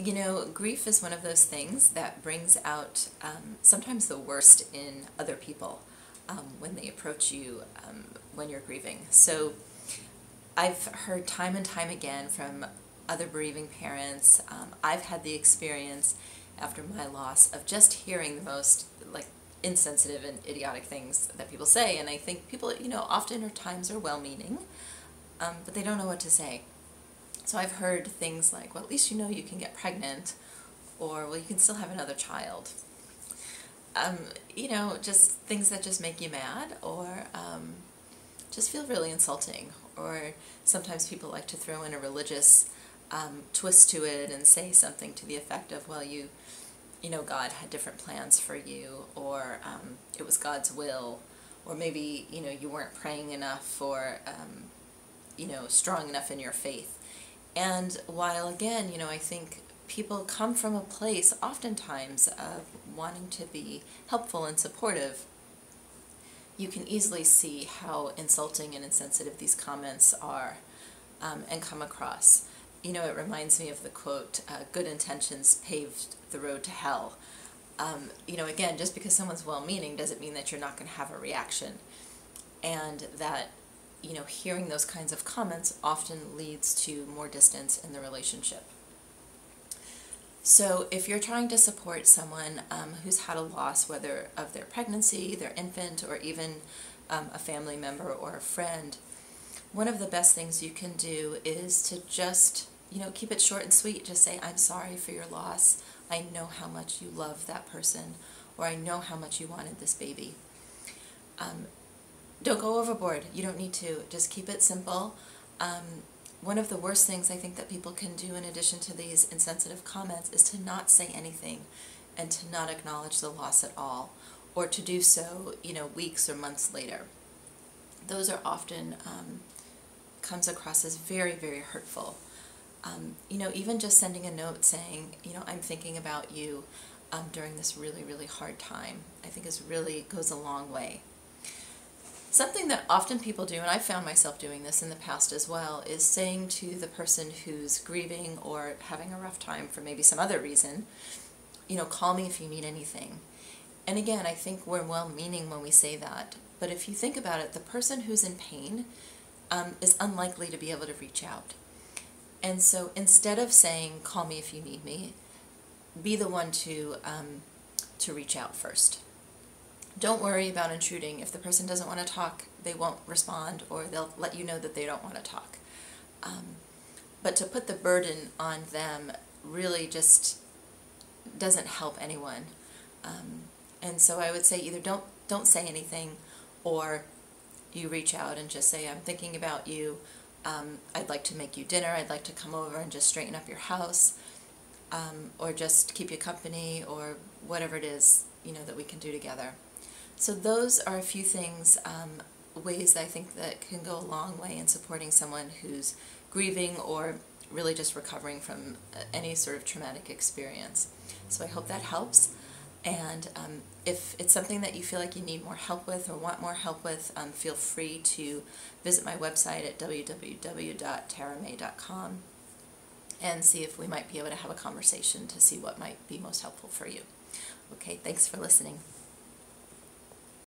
You know, grief is one of those things that brings out sometimes the worst in other people when they approach you when you're grieving. So I've heard time and time again from other bereaving parents. I've had the experience after my loss of just hearing the most insensitive and idiotic things that people say, and I think people, often or times are well-meaning, but they don't know what to say. So I've heard things like, well, at least you can get pregnant, or, well, you can still have another child. Just things that just make you mad, or just feel really insulting. Or sometimes people like to throw in a religious twist to it and say something to the effect of, well, God had different plans for you, or it was God's will, or maybe, you weren't praying enough, or, strong enough in your faith. And while, again, I think people come from a place oftentimes of wanting to be helpful and supportive, you can easily see how insulting and insensitive these comments are and come across. It reminds me of the quote, good intentions paved the road to hell. Again, just because someone's well-meaning doesn't mean that you're not going to have a reaction. And that hearing those kinds of comments often leads to more distance in the relationship. So if you're trying to support someone who's had a loss, whether of their pregnancy, their infant, or even a family member or a friend, one of the best things you can do is to just, keep it short and sweet. Just say, I'm sorry for your loss. I know how much you love that person, or I know how much you wanted this baby. Don't go overboard. You don't need to. Just keep it simple. One of the worst things I think that people can do in addition to these insensitive comments is to not say anything and to not acknowledge the loss at all, or to do so, weeks or months later. Those are often comes across as very, very hurtful. Even just sending a note saying, I'm thinking about you during this really, really hard time, I think goes a long way. Something that often people do, and I found myself doing this in the past as well, is saying to the person who's grieving or having a rough time for maybe some other reason, call me if you need anything. And again, I think we're well-meaning when we say that, but if you think about it, the person who's in pain is unlikely to be able to reach out. And so instead of saying, call me if you need me, be the one to reach out first. Don't worry about intruding. If the person doesn't want to talk, they won't respond, or they'll let you know that they don't want to talk. But to put the burden on them really just doesn't help anyone. And so I would say either don't say anything, or you reach out and just say, I'm thinking about you. I'd like to make you dinner. I'd like to come over and just straighten up your house, or just keep you company, or whatever it is, that we can do together. So those are a few things, ways I think that can go a long way in supporting someone who's grieving or really just recovering from any sort of traumatic experience. So I hope that helps. And if it's something that you feel like you need more help with or want more help with, feel free to visit my website at www.taramay.com and see if we might be able to have a conversation to see what might be most helpful for you. Okay, thanks for listening.